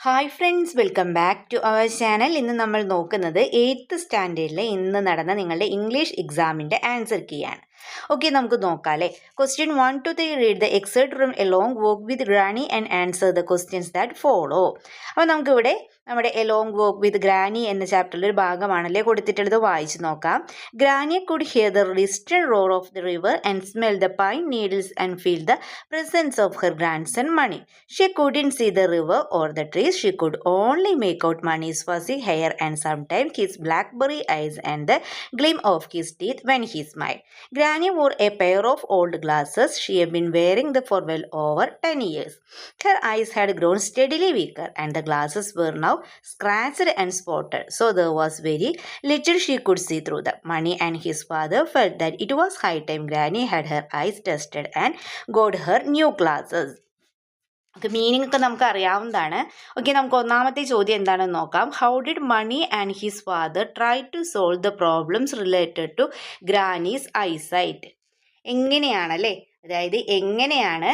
Hi friends, welcome back to our channel. ഇന്ന് നമ്മൾ നോക്കുന്നത് 8th സ്റ്റാൻഡേർഡിലെ ഇന്ന് നടന്ന നിങ്ങളുടെ ഇംഗ്ലീഷ് എക്സാമിൻ്റെ ആൻസർ കീയാണ്. ഓക്കെ, നമുക്ക് നോക്കാം അല്ലേ. Question 1 to 3 read the extract from a long walk with granny and answer the questions that follow. അപ്പോൾ നമുക്കിവിടെ നമ്മുടെ a long walk with granny എന്ന ചാപ്റ്ററിൽ ഒരു ഭാഗമാണല്ലേ കൊടുത്തിട്ടുള്ളത്. വായിച്ച് നോക്കാം. Granny could hear the distant roar of the river and smell the pine needles and feel the presence of her grandson Mani. She couldn't see the river or the trees. She could only make out Mani's fuzzy hair and sometimes his blackberry eyes and the gleam of his teeth when he smiled. Granny wore a pair of old glasses. She had been wearing them for well over 10 years. Her eyes had grown steadily weaker and the glasses were now scratched and spotted, so there was very little she could see through them. Mani and his father felt that it was high time Granny had her eyes tested and got her new glasses. Okay, meaning ഒക്കെ നമുക്ക് അറിയാവുന്നതാണ്. Okay, നമുക്ക് ഒന്നാമത്തെ ചോദ്യം എന്താണെന്ന് നോക്കാം. How did Mani and his father try to solve the problems related to granny's eyesight? എങ്ങനെയാണല്ലേ, അതായത് എങ്ങനെയാണ്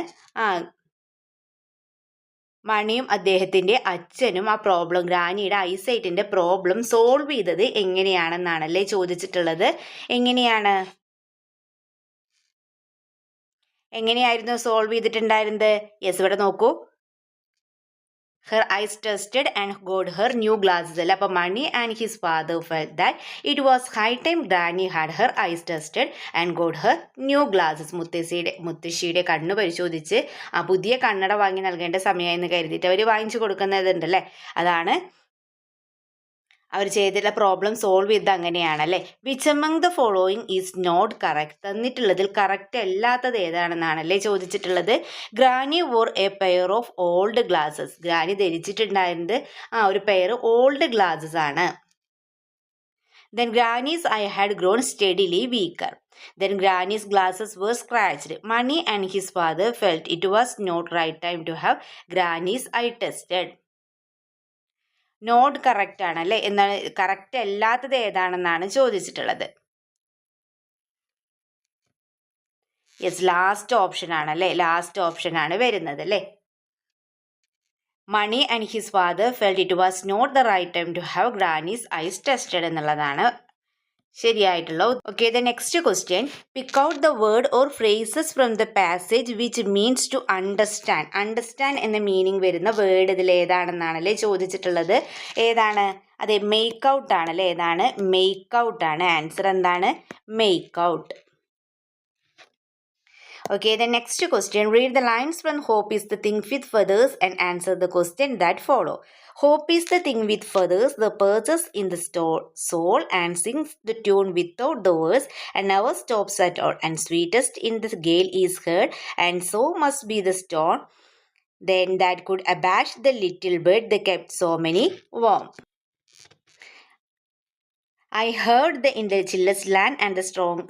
മണിയും അദ്ദേഹത്തിൻ്റെ അച്ഛനും ആ പ്രോബ്ലം, ഗ്രാനിയുടെ ഐസൈറ്റിൻ്റെ പ്രോബ്ലം സോൾവ് ചെയ്തത് എങ്ങനെയാണെന്നാണല്ലേ ചോദിച്ചിട്ടുള്ളത്. എങ്ങനെയായിരുന്നു സോൾവ് ചെയ്തിട്ടുണ്ടായിരുന്നത്? യെസ്, ഇവിടെ നോക്കൂ. Her eyes tested and got her new glasses അല്ല. അപ്പോൾ Mani and his father felt that it was high time granny had her eyes tested and got her new glasses. മുത്തശ്ശിയുടെ കണ്ണ് പരിശോധിച്ച് ആ പുതിയ കണ്ണട വാങ്ങി നൽകേണ്ട സമയമെന്ന് കരുതിയിട്ട് അവർ വാങ്ങിച്ചു കൊടുക്കുന്നതുണ്ടല്ലേ, അതാണ് അവർ ചെയ്തിട്ടുള്ള പ്രോബ്ലം സോൾവ് ചെയ്ത് അങ്ങനെയാണല്ലേ. Which among the following is not correct? തന്നിട്ടുള്ളതിൽ കറക്റ്റ് അല്ലാത്തത് ഏതാണെന്നാണല്ലേ ചോദിച്ചിട്ടുള്ളത്. Granny wore a pair of old glasses. Granny ധരിച്ചിട്ടുണ്ടായിരുന്നത് ഒരു പെയർ ഓൾഡ് ഗ്ലാസസ് ആണ്. Then Granny's eye had grown steadily weaker. Then Granny's glasses were scratched. Mani and his father felt it was not right time to have Granny's eye tested. Not correct ആണല്ലേ. എന്നാൽ correct അല്ലാത്തത് ഏതാണെന്നാണ് ചോദിച്ചിട്ടുള്ളത്. Yes, last option ആണല്ലേ. Last option ആണ് വരുന്നത് അല്ലേ. Mani and his father felt it was not the right time to have granny's eyes tested എന്നുള്ളതാണ് ശരിയായിട്ടുള്ള. Okay, the next question. Pick out the word or phrases from the passage which means to understand. Understand എന്ന meaning വരുന്ന word ഇതിൽ ഏതാണെന്നാണല്ലേ ചോദിച്ചിട്ടുള്ളത്. ഏതാണ്? അതെ, make out ആണല്ലേ. ഏതാണ്? മേക്ക് ഔട്ട് ആണ്. ആൻസർ എന്താണ്? Make out. Okay, the next question. Read the lines from Hope is the thing with feathers and answer the question that follow. Hope is the thing with feathers, the perches in the soul and sings the tune without the words and never stops at all. And sweetest in the gale is heard, and so must be the stone then that could abash the little bird that kept so many warm. I heard the in the chillest land and the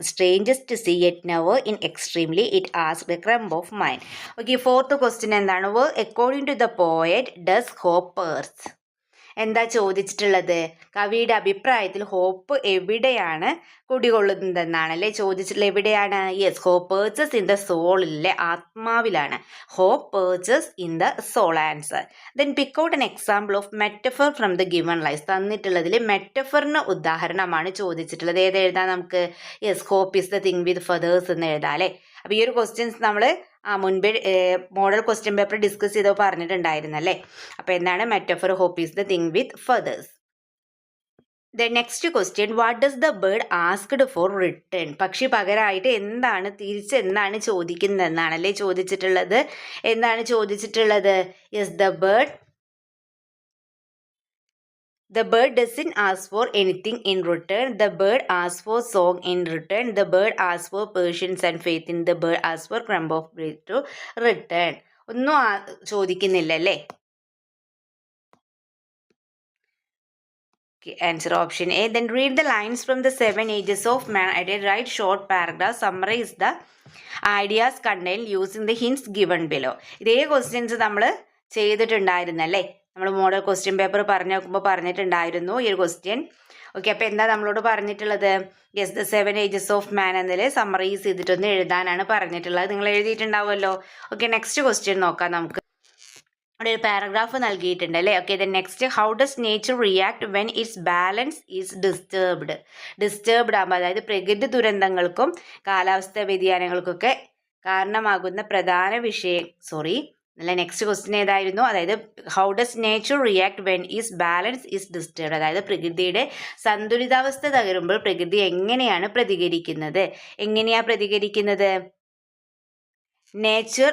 strangest to see yet never in extremely it asked a crumb of mine. Okay, fourth question എന്താണ്? According to the poet does hope perch? എന്താ ചോദിച്ചിട്ടുള്ളത്? കവിയുടെ അഭിപ്രായത്തിൽ hope എവിടെയാണ് കുടികൊള്ളുന്നതെന്നാണല്ലേ ചോദിച്ചിട്ടുള്ളത്. എവിടെയാണ്? Yes, hope perches in the സോളിലെ ആത്മാവിലാണ്. Hope perches in the soul. Answer. Then pick out an example of metaphor from the given life. തന്നിട്ടുള്ളതിൽ മെറ്റഫറിന് ഉദാഹരണമാണ് ചോദിച്ചിട്ടുള്ളത്. ഏത് എഴുതാം നമുക്ക്? Yes, hope is the thing with feathers എന്ന് എഴുതാം അല്ലേ. അപ്പോൾ ഈ ഒരു ക്വസ്റ്റ്യൻസ് നമ്മൾ മുൻപേ മോഡൽ ക്വസ്റ്റ്യൻ പേപ്പർ ഡിസ്കസ് ചെയ്തോ പറഞ്ഞിട്ടുണ്ടായിരുന്നല്ലേ. അപ്പോൾ എന്താണ് metaphor? Hope is the thing with feathers. The next question. What does the bird asked for return? പക്ഷി പകരമായിട്ട് എന്താണ് എന്താണ് ചോദിക്കുന്നതെന്നാണല്ലേ ചോദിച്ചിട്ടുള്ളത്. എന്താണ് ചോദിച്ചിട്ടുള്ളത്? Yes, The bird doesn't ask for anything in return. The bird asks for song in return. The bird asks for patience and faith in the bird asks for crumb of bread to return. ഒന്നും ചോദിക്കുന്നില്ല അല്ലേ. Answer option A. Then read the lines from the 7 ages of man. Write short paragraph. Summarize the ideas contained using the hints given below. ഇതേ questions നമ്മൾ ചെയ്തിട്ടുണ്ടായിരുന്നല്ലേ. നമ്മൾ model question paper പറഞ്ഞിട്ടുണ്ടായിരുന്നു ഈ ഒരു question. Okay, അപ്പോൾ എന്താ നമ്മളോട് പറഞ്ഞിട്ടുള്ളത്? യെസ്, ദ 7 ages ഓഫ് മാൻ എന്നതിൽ സമ്മറൈസ് ചെയ്തിട്ടൊന്ന് എഴുതാനാണ് പറഞ്ഞിട്ടുള്ളത്. നിങ്ങൾ എഴുതിയിട്ടുണ്ടാവുമല്ലോ. ഓക്കെ, നെക്സ്റ്റ് ക്വസ്റ്റ്യൻ നോക്കാം നമുക്ക്. അവിടെ ഒരു പാരഗ്രാഫ് നൽകിയിട്ടുണ്ട് അല്ലേ. Okay, then next, how does nature react when it's balance is disturbed ആകുമ്പോൾ, അതായത് പ്രകൃതി ദുരന്തങ്ങൾക്കും കാലാവസ്ഥാ വ്യതിയാനങ്ങൾക്കൊക്കെ കാരണമാകുന്ന പ്രധാന വിഷയം നെക്സ്റ്റ് ക്വസ്റ്റ്യൻ ഏതായിരുന്നു, അതായത് how does nature react when is balance is disturbed, അതായത് പ്രകൃതിയുടെ സന്തുലിതാവസ്ഥ തകരുമ്പോൾ പ്രകൃതി എങ്ങനെയാണ് പ്രതികരിക്കുന്നത്. Nature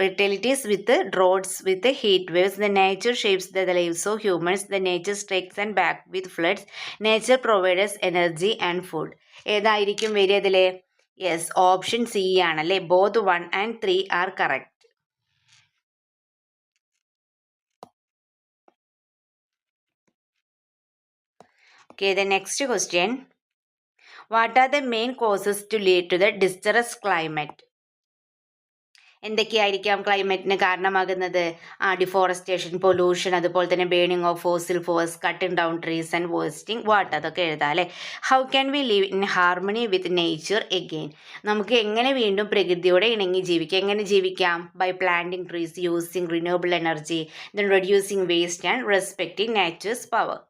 retaliates with droughts, with heat waves. The nature shapes the lives of humans. The nature strikes and back with floods. Nature provides energy and food. ഏതായിരിക്കും വരിക ഇതിൽ? Yes, option C ആണല്ലേ. Both 1 and 3 are correct. Okay, the next question. What are the main causes to lead to the distressed climate? എന്തൊക്കെയായിരിക്കാം ക്ലൈമറ്റിന് കാരണമാകുന്നത്? Deforestation, pollution, അതുപോലെ തന്നെ burning of fossil fuels, cutting down trees and wasting water, അതൊക്കെ എഴുതാം അല്ലേ. How can we live in harmony with nature again? നമുക്ക് എങ്ങനെ വീണ്ടും പ്രകൃതിയോടെ ഇണങ്ങി ജീവിക്കാം? എങ്ങനെ ജീവിക്കാം? By planting trees, using renewable energy, then reducing waste and respecting nature's power.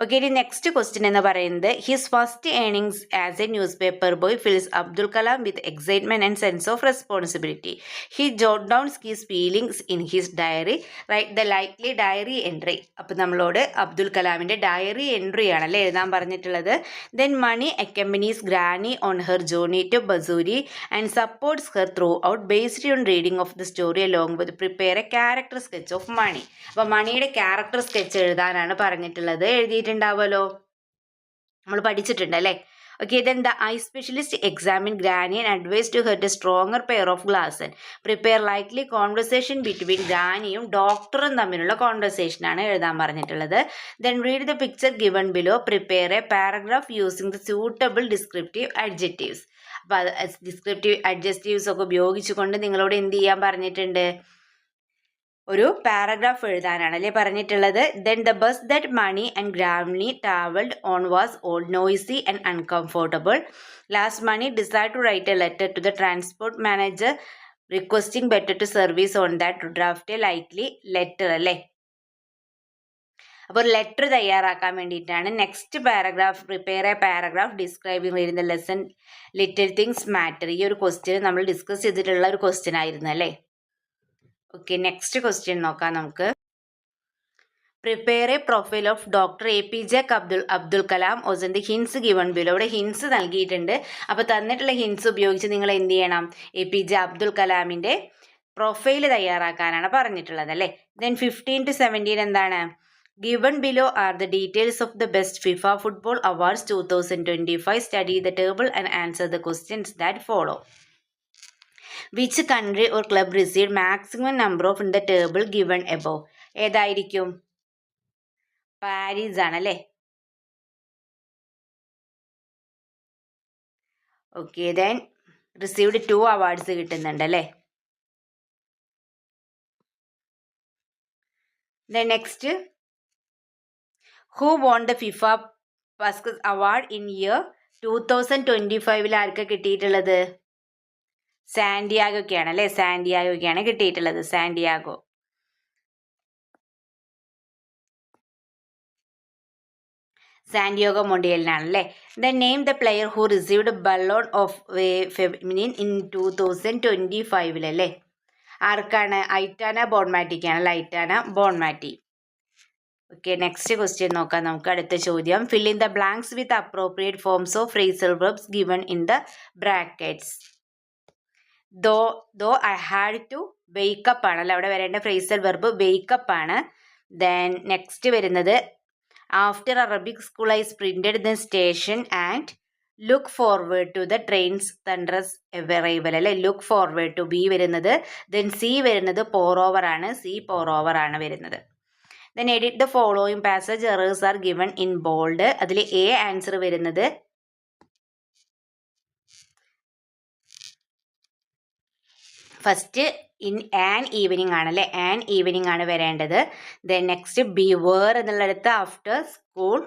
Okay, ഇനി നെക്സ്റ്റ് ക്വസ്റ്റ്യൻ എന്ന് പറയുന്നത്, his first earnings as a newspaper boy fills Abdul Kalam with excitement and sense of responsibility. He jot down his feelings in his diary, write the likely diary entry. അപ്പം നമ്മളോട് അബ്ദുൽ കലാമിൻ്റെ diary entry ആണല്ലേ എഴുതാൻ പറഞ്ഞിട്ടുള്ളത്. Then Mani accompanies granny on her journey to Basuri and supports her throughout based on reading of the story along with prepare a character sketch of Mani. അപ്പോൾ മണിയുടെ character sketch എഴുതാനാണ് പറഞ്ഞിട്ടുള്ളത്. എഴുതിയിട്ടുണ്ടാവുമല്ലോ, നമ്മൾ പഠിച്ചിട്ടുണ്ട് അല്ലേ. Okay, then the eye specialist examine granny and advise to her a stronger pair of glass and prepare likely conversation between ഗ്രാനിയും ഡോക്ടറും തമ്മിലുള്ള കോൺവെർസേഷനാണ് എഴുതാൻ പറഞ്ഞിട്ടുള്ളത്. Then read the picture given below, prepare a paragraph using the suitable descriptive adjectives. അപ്പോൾ അത് descriptive adjectives ഒക്കെ ഉപയോഗിച്ചുകൊണ്ട് നിങ്ങളോട് എന്ത് ചെയ്യാൻ പറഞ്ഞിട്ടുണ്ട്? ഒരു പാരഗ്രാഫ് എഴുതാനാണ് അല്ലേ പറഞ്ഞിട്ടുള്ളത്. Then the bus that Mani and granny travelled on was old noisy and uncomfortable. Last Mani decide to write a letter to the transport manager requesting better to service on that to draft a likely letter അല്ലേ. അപ്പോൾ ഒരു letter തയ്യാറാക്കാൻ വേണ്ടിയിട്ടാണ്. Next paragraph, prepare a paragraph describing reading the lesson little things matter. ഈ ഒരു question നമ്മൾ discuss ചെയ്തിട്ടുള്ള ഒരു ക്വസ്റ്റ്യൻ ആയിരുന്നു അല്ലേ. ഓക്കെ, നെക്സ്റ്റ് ക്വസ്റ്റ്യൻ നോക്കാം നമുക്ക്. Prepare a profile of doctor APJ Abdul Kalam as the hints given below. ഇവിടെ ഹിൻസ് നൽകിയിട്ടുണ്ട്. അപ്പോൾ തന്നിട്ടുള്ള ഹിൻസ് ഉപയോഗിച്ച് നിങ്ങൾ എന്ത് ചെയ്യണം? APJ അബ്ദുൽ കലാമിൻ്റെ പ്രൊഫൈൽ തയ്യാറാക്കാനാണ് പറഞ്ഞിട്ടുള്ളത് അല്ലേ. ദെൻ 15 to 17 എന്താണ്? Given below are the details of the best FIFA Football Awards 2025. Study the table and answer the questions that follow. Which country or club received maximum number of in the table given above? ഏതായിരിക്കും? Paris ആണല്ലേ. Okay, then received 2 awards കിട്ടുന്നുണ്ട് അല്ലേ. Then next, who won the FIFA basket award in year 2025? ആർക്കാ കിട്ടിയിട്ടുള്ളത്? സാന്റിയാഗോക്കാണ് അല്ലേ. സാന്റിയാഗോക്കാണ് കിട്ടിയിട്ടുള്ളത്. Santiago. Santiago മൊണ്ടിയലിനാണ് അല്ലേ. Then name the player who received ballon of feminine in 2025 അല്ലേ. ആർക്കാണ്? ഐറ്റാന ബോൺമാറ്റിക്കാണ്. Aitana Bonmati. Okay, next question നോക്കാം നമുക്ക്. അടുത്ത ചോദ്യം, fill in the blanks with appropriate forms of phrasal verbs given in the brackets. Though I had to wake up ആണ് അല്ലേ അവിടെ വരേണ്ട ഫ്രേസൽ വെർബ് വെയ്ക്കപ്പ് ആണ്. ദെൻ നെക്സ്റ്റ് വരുന്നത്, after Arabic school I sprinted the station and look forward to the trains thunderous arrival അല്ലേ. Look forward to B വരുന്നത്. Then C വരുന്നത് pour over ആണ്. സി പോർ ഓവർ ആണ് വരുന്നത്. Then edit the following passage errors are given in bold. അതിൽ A answer വരുന്നത് first in an evening ആണല്ലേ. An evening ആണ് വരേണ്ടത്. ദെൻ നെക്സ്റ്റ് ബി വേർ എന്നുള്ളിടത്ത് after school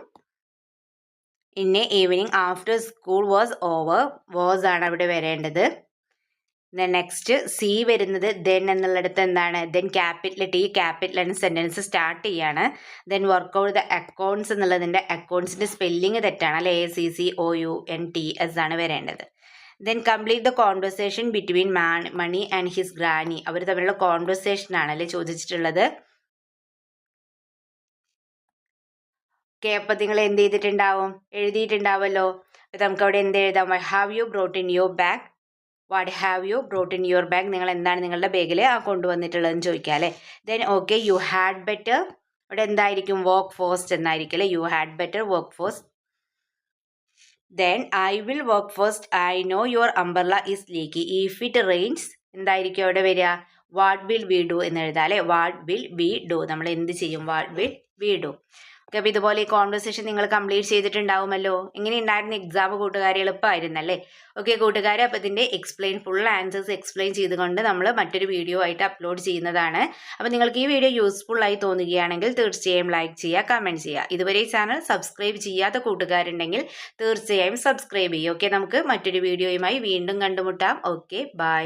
in a evening after school was over. Was ആണ് അവിടെ വരേണ്ടത്. Then next C വരുന്നത് ദെൻ എന്നുള്ളിടത്ത് എന്താണ് ദെൻ ക്യാപിറ്റൽ ടി ക്യാപിറ്റലാണ് സെൻറ്റൻസ് സ്റ്റാർട്ട് ചെയ്യാണ്. Then work out the accounts എന്നുള്ളതിൻ്റെ അക്കൗണ്ട്സിൻ്റെ സ്പെല്ലിങ് തെറ്റാണ് അല്ലെ ACCOUNTS ആണ് വരേണ്ടത്. Then complete the conversation between Mani and his granny അവർ തമ്മിലുള്ള കോൺവെർസേഷൻ ആണല്ലേ ചോദിച്ചിട്ടുള്ളത്. ഓക്കെ അപ്പം നിങ്ങൾ എന്ത് ചെയ്തിട്ടുണ്ടാവും എഴുതിയിട്ടുണ്ടാവുമല്ലോ. അപ്പം നമുക്ക് അവിടെ എന്ത് എഴുതാം have you brought in your bag what have you brought in your bag നിങ്ങൾ എന്താണ് നിങ്ങളുടെ ബാഗിൽ കൊണ്ടുവന്നിട്ടുള്ളതെന്ന് ചോദിക്കാം അല്ലേ. Then okay you had better ഇവിടെ എന്തായിരിക്കും വർക്ക് ഫസ്റ്റ് എന്നായിരിക്കും അല്ലേ you had better work first. Then I will work first I know your umbrella is leaky if it rains എന്തായിരിക്കും അവിടെ വരിക വാട്ട് വിൽ വി ഡു എന്ന് എഴുതാം അല്ലേ വാട്ട് വിൽ വി ഡു നമ്മൾ എന്ത് ചെയ്യും what will we do. Okay അപ്പോൾ ഇതുപോലെ ഈ കോൺവെർസേഷൻ നിങ്ങൾ കംപ്ലീറ്റ് ചെയ്തിട്ടുണ്ടാവുമല്ലോ. എങ്ങനെ ഉണ്ടായിരുന്ന എക്സാം കൂട്ടുകാരി എളുപ്പമായിരുന്നല്ലേ. ഓക്കെ കൂട്ടുകാരെ അപ്പോൾ ഇതിൻ്റെ ഫുൾ ആൻസേഴ്സ് എക്സ്പ്ലെയിൻ ചെയ്തുകൊണ്ട് നമ്മൾ മറ്റൊരു വീഡിയോ ആയിട്ട് അപ്ലോഡ് ചെയ്യുന്നതാണ്. അപ്പോൾ നിങ്ങൾക്ക് ഈ വീഡിയോ യൂസ്ഫുൾ ആയി തോന്നുകയാണെങ്കിൽ തീർച്ചയായും ലൈക്ക് ചെയ്യുക കമൻറ്റ് ചെയ്യുക. ഇതുവരെ ഈ ചാനൽ സബ്സ്ക്രൈബ് ചെയ്യാത്ത കൂട്ടുകാരുണ്ടെങ്കിൽ തീർച്ചയായും സബ്സ്ക്രൈബ് ചെയ്യുക. ഓക്കെ നമുക്ക് മറ്റൊരു വീഡിയോയുമായി വീണ്ടും കണ്ടുമുട്ടാം. Okay bye.